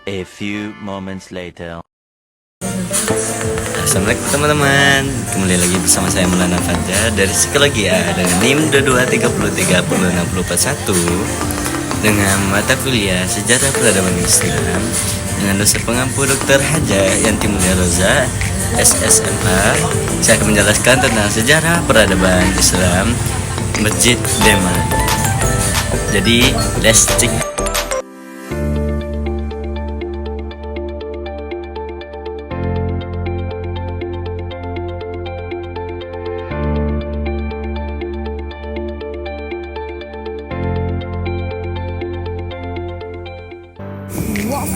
A few moments later. Assalamualaikum teman-teman, kembali lagi bersama saya Maulana Fajar dari Psikologi A dengan NIM 2230306041 dengan mata kuliah Sejarah Peradaban Islam dengan dosen pengampu Dr. Haja Yanti Mulia Roza SSMA. Saya akan menjelaskan tentang sejarah peradaban Islam Masjid Demak. Jadi let's check.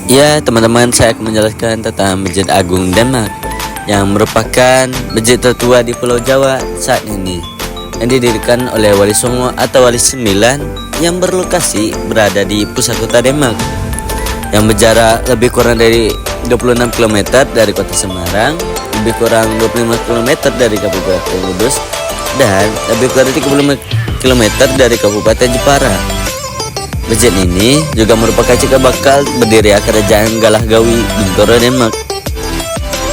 Ya teman-teman, saya akan menjelaskan tentang Masjid Agung Demak yang merupakan masjid tertua di Pulau Jawa saat ini, yang didirikan oleh Wali Songo atau Wali Sembilan yang berlokasi berada di pusat kota Demak, yang berjarak lebih kurang dari 26 km dari kota Semarang, lebih kurang 25 km dari Kabupaten Kudus, dan lebih kurang 35 km dari Kabupaten Jepara. Masjid ini juga merupakan cikal bakal berdirinya Kerajaan Galah Gawi Bintoro Demak.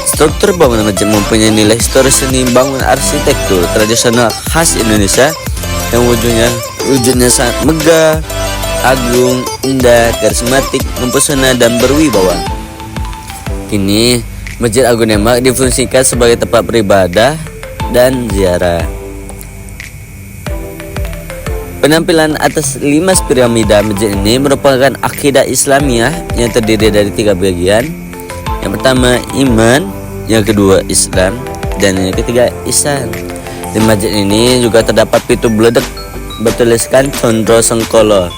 Struktur bangunan masjid mempunyai nilai historis seni bangunan arsitektur tradisional khas Indonesia yang wujudnya sangat megah, agung, indah, karismatik, mempesona dan berwibawa. Kini Masjid Agung Demak difungsikan sebagai tempat beribadah dan ziarah. Penampilan atas 5 piramida masjid ini merupakan akidah Islamiyah yang terdiri dari 3 bagian. Yang pertama iman, yang kedua Islam, dan yang ketiga ihsan. Di masjid ini juga terdapat pintu beledek bertuliskan Condro Sengkolo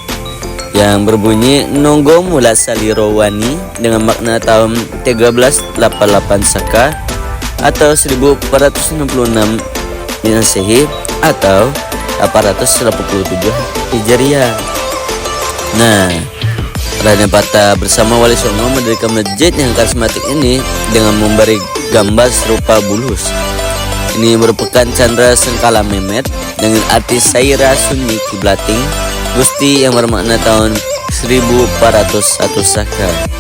yang berbunyi Nonggo Mulat Salirowani dengan makna tahun 1388 Saka atau 1466 Masehi atau 887 Hijriah. Nah, Raden Patah bersama Wali Songo mendirikan masjid yang karismatik ini dengan memberi gambar serupa bulus. Ini merupakan Chandra Sengkala Mehmet dengan arti Saira Sunyi Kiblating Gusti yang bermakna tahun 1401 Saka.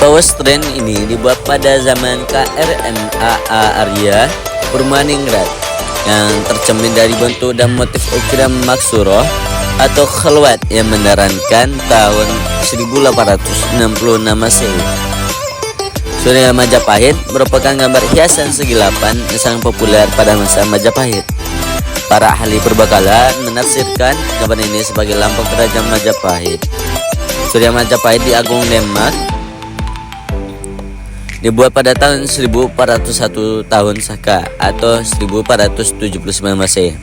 Pawas tren ini dibuat pada zaman KRMAA Arya Purmaningrat yang tercermin dari bentuk dan motif ukiran maksuroh atau khalwat yang menerankan tahun 1866 Masehi. Surya Majapahit merupakan gambar hiasan segi 8 yang sangat populer pada masa Majapahit. Para ahli perbakalan menafsirkan gambar ini sebagai lambang kerajaan Majapahit. Surya Majapahit di Agung Demak dibuat pada tahun 1401 tahun Saka atau 1479 Masehi.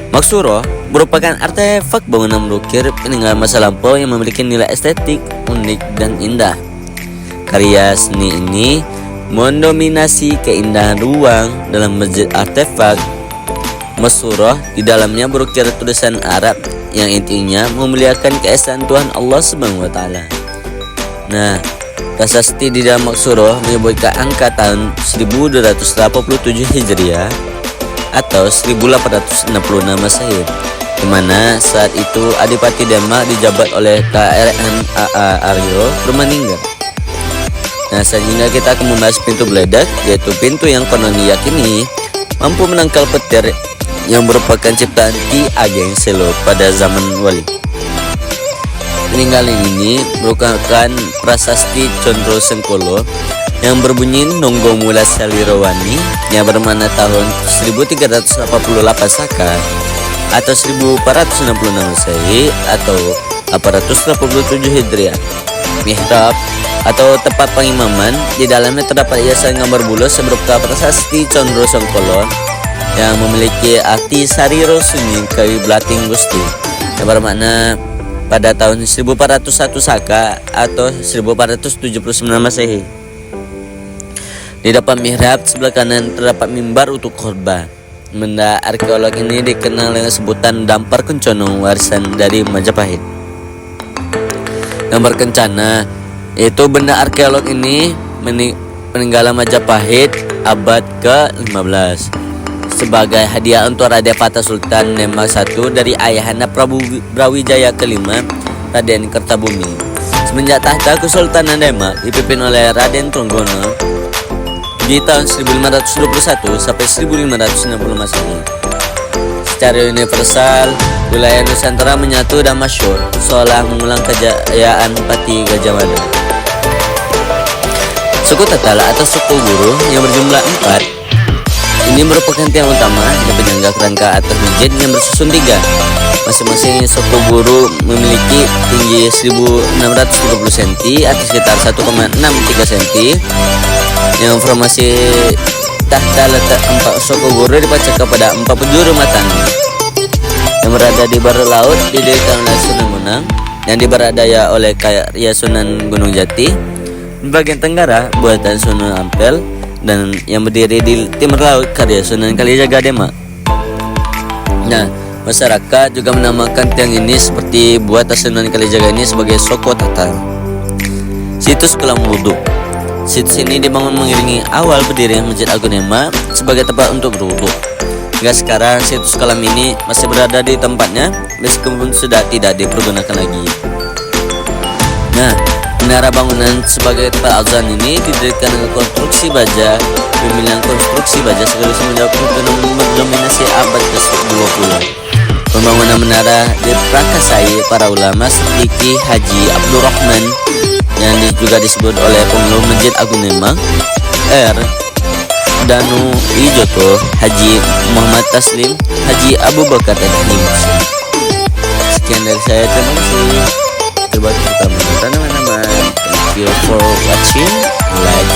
Maksuro merupakan artefak bangunan berukir peninggalan masa lampau yang memiliki nilai estetik unik dan indah. Karya seni ini mendominasi keindahan ruang dalam masjid artefak. Maksuro di dalamnya berukir tulisan Arab yang intinya memuliakan keesaan Tuhan Allah Subhanahu wa taala. Nah, prasasti di dalam Maksuro menyebutkan angka tahun 1287 Hijriah atau 1866 Masehi, di mana saat itu Adipati Demak dijabat oleh KRMAA Aryo Purmaningrat. Nah, selanjutnya kita akan membahas pintu beledak, yaitu pintu yang konon diyakini mampu menangkal petir yang merupakan ciptaan Ki Ageng Selo pada zaman Wali. Peninggalan ini merupakan prasasti Condro Sengkolo yang berbunyi Nonggo Mula Salirawani yang bermakna tahun 1388 Saka atau 1466 Masehi atau 887 Hijriah. Mihrab atau tempat pengimaman, di dalamnya terdapat hiasan gambar bulas berupa prasasti Condro Sengkolo yang memiliki arti Sariro Sunyi Kawi Blating Gusti yang bermakna pada tahun 1401 Saka atau 1479 Masehi. Di depan mihrab sebelah kanan terdapat mimbar untuk khotbah. Benda arkeolog ini dikenal dengan sebutan dampar kencono warisan dari Majapahit. Dampar kencana yaitu benda arkeolog ini peninggalan Majapahit abad ke-15 sebagai hadiah untuk Raden Fatah Sultan Demak I dari ayahanda Prabu Brawijaya kelima, Raden Kertabumi. Semenjak tahta Kesultanan Demak dipimpin oleh Raden Tronggono di tahun 1521 sampai 1560 Masehi. Secara universal, wilayah Nusantara menyatu dan masyhur seolah mengulang kejayaan Pati Gajah Mada. Suku Tatala atau suku Guru yang berjumlah 4 ini merupakan tiang utama dan penyangga kerangka atas masjid yang bersusun 3. Masing-masing suku Guru memiliki tinggi 1630 cm atau sekitar 1,63 cm. Yang formasi tahta letak 4 suku Guru dibaca kepada 4 penjuru matang yang berada di barat laut didirikan oleh Sunan Bonang, yang diberadaya oleh karya Sunan Gunung Jati, di bagian tenggara buatan Sunan Ampel, dan yang berdiri di timur laut karya Sunan Kalijaga Demak. Nah, masyarakat juga menamakan tiang ini seperti buatan Sunan Kalijaga ini sebagai Soko Tatal. Situs kolam wudhu. Situs ini dibangun mengiringi awal berdiri Masjid Agung Demak sebagai tempat untuk berwudhu. Hingga sekarang situs kolam ini masih berada di tempatnya meskipun sudah tidak dipergunakan lagi. Nah, menara bangunan sebagai tempat azan ini didirikan dengan konstruksi baja. Pemilihan konstruksi baja sekaligus menjawab mendominasi abad ke-20. Pembangunan menara diprakarsai para ulama seperti Haji Abdurrahman yang juga disebut oleh pengelola Masjid Agung Demak, R. Danu Wijoto, Haji Muhammad Taslim, Haji Abu Bakar dan Haji Muhsin. Sekian dari saya, terima kasih. Terima kasih teman-teman. Thank you for watching. Like